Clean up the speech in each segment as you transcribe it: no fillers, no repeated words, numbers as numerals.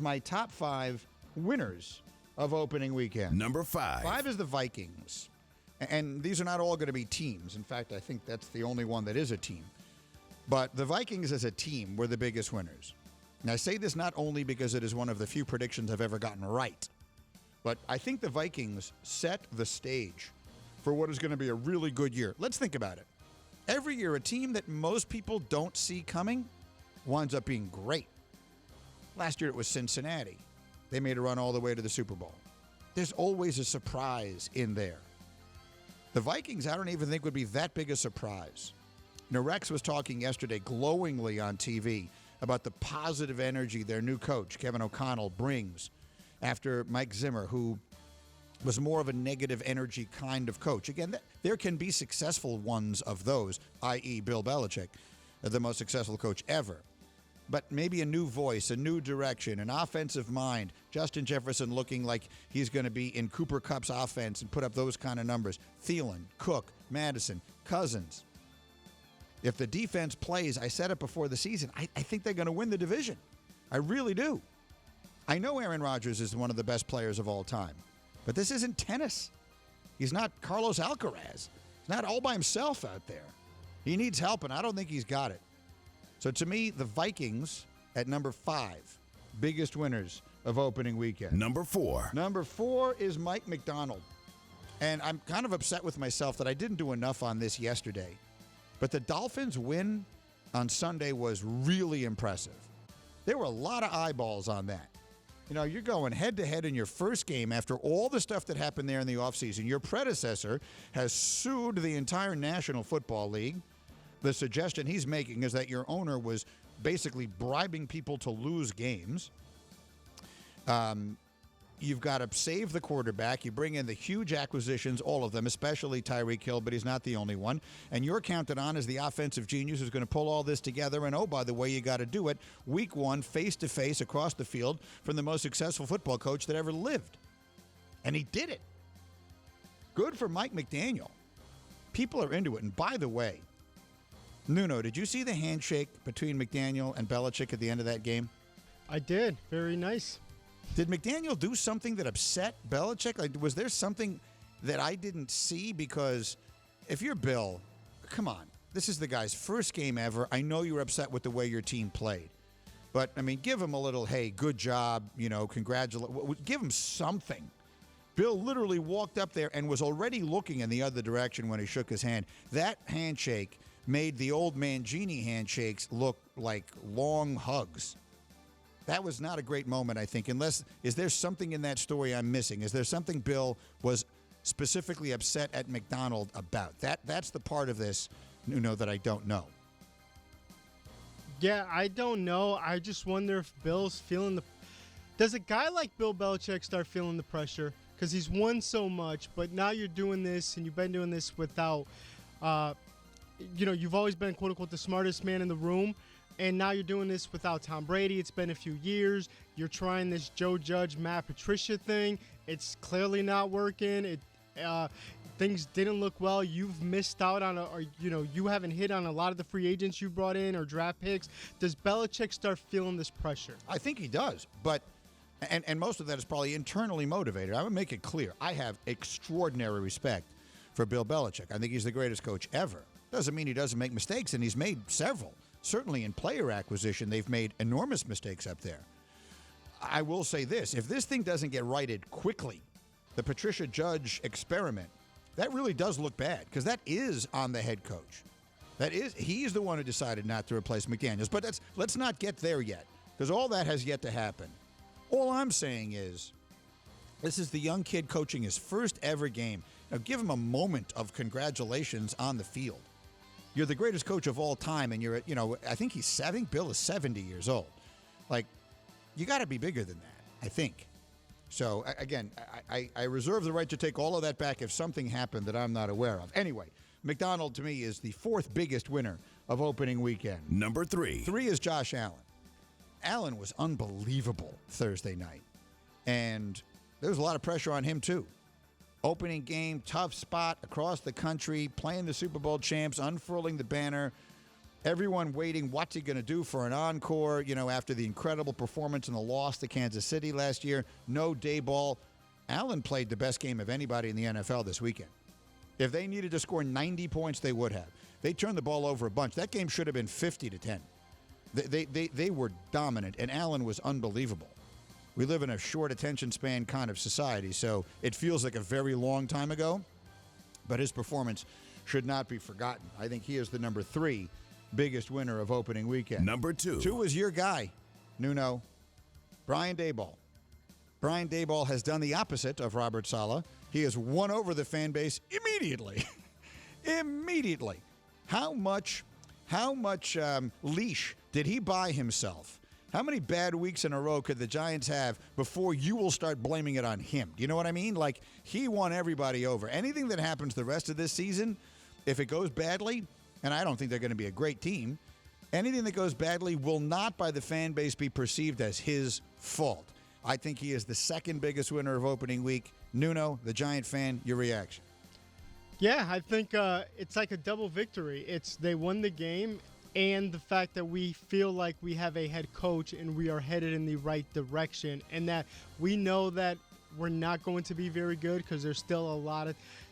My top 5 winners of opening weekend. Number 5. 5 is the Vikings. And these are not all going to be teams. In fact, I think that's the only one that is a team. But the Vikings as a team were the biggest winners. And I say this not only because it is one of the few predictions I've ever gotten right, but I think the Vikings set the stage for what is going to be a really good year. Let's think about it. Every year, a team that most people don't see coming winds up being great. Last year, it was Cincinnati. They made a run all the way to the Super Bowl. There's always a surprise in there. The Vikings, I don't even think would be that big a surprise. Rex was talking yesterday glowingly on TV about the positive energy their new coach, Kevin O'Connell, brings after Mike Zimmer, who was more of a negative energy kind of coach. Again, there can be successful ones of those, i.e. Bill Belichick, the most successful coach ever. But maybe a new voice, a new direction, an offensive mind. Justin Jefferson looking like he's going to be in Cooper Kupp's offense and put up those kind of numbers. Thielen, Cook, Madison, Cousins. If the defense plays, I said it before the season, I think they're going to win the division. I really do. I know Aaron Rodgers is one of the best players of all time, but this isn't tennis. He's not Carlos Alcaraz. He's not all by himself out there. He needs help, and I don't think he's got it. So to me, the Vikings at number 5, biggest winners of opening weekend. Number 4. Number 4 is Mike McDaniel. And I'm kind of upset with myself that I didn't do enough on this yesterday. But the Dolphins' win on Sunday was really impressive. There were a lot of eyeballs on that. You know, you're going head-to-head in your first game after all the stuff that happened there in the offseason. Your predecessor has sued the entire National Football League. The suggestion he's making is that your owner was basically bribing people to lose games. You've got to save the quarterback. You bring in the huge acquisitions, all of them, especially Tyreek Hill, but he's not the only one. And you're counted on as the offensive genius who's going to pull all this together. And, oh, by the way, you got to do it week 1, face-to-face across the field from the most successful football coach that ever lived. And he did it. Good for Mike McDaniel. People are into it. And by the way, Nuno, did you see the handshake between McDaniel and Belichick at the end of that game? I did. Very nice. Did McDaniel do something that upset Belichick? Like, was there something that I didn't see? Because if you're Bill, come on. This is the guy's first game ever. I know you were upset with the way your team played. But, I mean, give him a little, hey, good job, congratulate. Give him something. Bill literally walked up there and was already looking in the other direction when he shook his hand. That handshake made the old Mangini handshakes look like long hugs. That was not a great moment, I think, is there something in that story I'm missing? Is there something Bill was specifically upset at McDonald about? That's the part of this, that I don't know. Yeah, I don't know. I just wonder if Bill's feeling Does a guy like Bill Belichick start feeling the pressure? Because he's won so much, but now you're doing this, and you've been doing this without, you've always been, quote-unquote, the smartest man in the room, and now you're doing this without Tom Brady. It's been a few years. You're trying this Joe Judge, Matt Patricia thing. It's clearly not working. Things didn't look well. You've missed out on you haven't hit on a lot of the free agents you brought in or draft picks. Does Belichick start feeling this pressure? I think he does, but and most of that is probably internally motivated. I would make it clear. I have extraordinary respect for Bill Belichick. I think he's the greatest coach ever. Doesn't mean he doesn't make mistakes, and he's made several. Certainly in player acquisition, they've made enormous mistakes up there. I will say this. If this thing doesn't get righted quickly, the Patricia Judge experiment, that really does look bad because that is on the head coach. He's the one who decided not to replace McDaniels. But let's not get there yet because all that has yet to happen. All I'm saying is this is the young kid coaching his first ever game. Now give him a moment of congratulations on the field. You're the greatest coach of all time, and I think Bill is 70 years old. Like, you got to be bigger than that, I think. So, again, I reserve the right to take all of that back if something happened that I'm not aware of. Anyway, McDonald, to me, is the 4th biggest winner of opening weekend. Number 3. 3 is Josh Allen. Allen was unbelievable Thursday night, and there was a lot of pressure on him, too. Opening game, tough spot across the country, playing the Super Bowl champs, unfurling the banner. Everyone waiting, what's he going to do for an encore, after the incredible performance in the loss to Kansas City last year. No Daboll. Allen played the best game of anybody in the NFL this weekend. If they needed to score 90 points, they would have. They turned the ball over a bunch. That game should have been 50-10. They were dominant, and Allen was unbelievable. We live in a short attention span kind of society, so it feels like a very long time ago, but his performance should not be forgotten. I think he is the number 3 biggest winner of opening weekend. Number 2. 2 was your guy, Nuno, Brian Daboll. Brian Daboll has done the opposite of Robert Saleh. He has won over the fan base immediately. Immediately. How much leash did he buy himself? How many bad weeks in a row could the Giants have before you will start blaming it on him? Do you know what I mean? Like, he won everybody over. Anything that happens the rest of this season, if it goes badly, and I don't think they're going to be a great team, anything that goes badly will not by the fan base be perceived as his fault. I think he is the second biggest winner of opening week. Nuno, the Giant fan, your reaction? Yeah, I think it's like a double victory. They won the game, and the fact that we feel like we have a head coach and we are headed in the right direction, and that we know that we're not going to be very good because there's still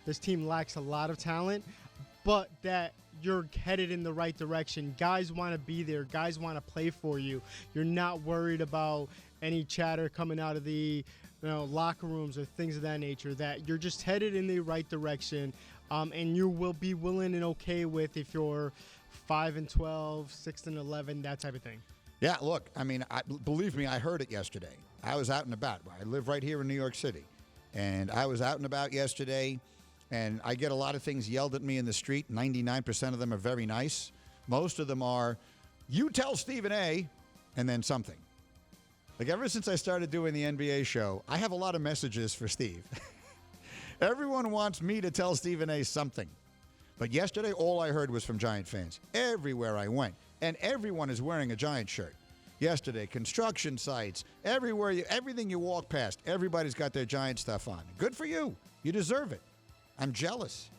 this team lacks a lot of talent, but that you're headed in the right direction. Guys want to be there. Guys want to play for you. You're not worried about any chatter coming out of the locker rooms or things of that nature, that you're just headed in the right direction, and you will be willing and okay with if you're 5-12, 6-11, that type of thing. Yeah, look, I mean, believe me, I heard it yesterday. I was out and about. I live right here in New York City, and I was out and about yesterday, and I get a lot of things yelled at me in the street. 99% of them are very nice. Most of them are, you tell Stephen A., and then something. Like, ever since I started doing the NBA show, I have a lot of messages for Steve. Everyone wants me to tell Stephen A. something. But yesterday, all I heard was from Giant fans. Everywhere I went. And everyone is wearing a Giant shirt. Yesterday, construction sites, everywhere, everything you walk past, everybody's got their Giant stuff on. Good for you. You deserve it. I'm jealous.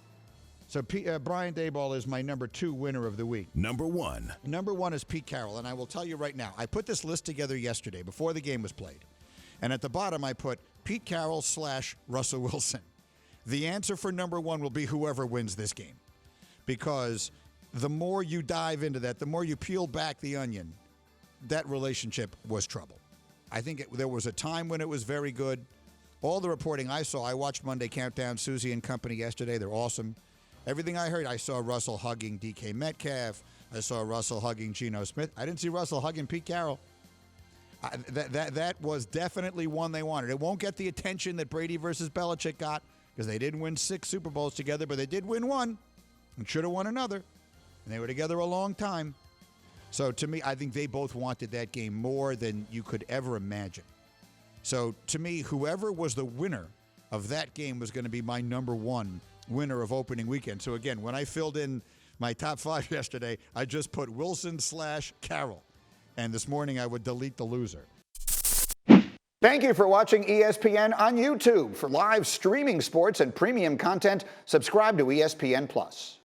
So Brian Daboll is my number 2 winner of the week. Number 1. Number 1 is Pete Carroll, and I will tell you right now, I put this list together yesterday before the game was played. And at the bottom, I put Pete Carroll / Russell Wilson. The answer for number 1 will be whoever wins this game. Because the more you dive into that, the more you peel back the onion, that relationship was trouble. I think there was a time when it was very good. All the reporting I saw, I watched Monday Countdown, Susie and company yesterday. They're awesome. Everything I heard, I saw Russell hugging DK Metcalf. I saw Russell hugging Geno Smith. I didn't see Russell hugging Pete Carroll. That was definitely one they wanted. It won't get the attention that Brady versus Belichick got because they didn't win 6 Super Bowls together, but they did win 1 and should have won another. And they were together a long time. So to me, I think they both wanted that game more than you could ever imagine. So to me, whoever was the winner of that game was going to be my number 1 winner of opening weekend. So again, when I filled in my top 5 yesterday, I just put Wilson / Carroll. And this morning I would delete the loser. Thank you for watching ESPN on YouTube. For live streaming sports and premium content, subscribe to ESPN+.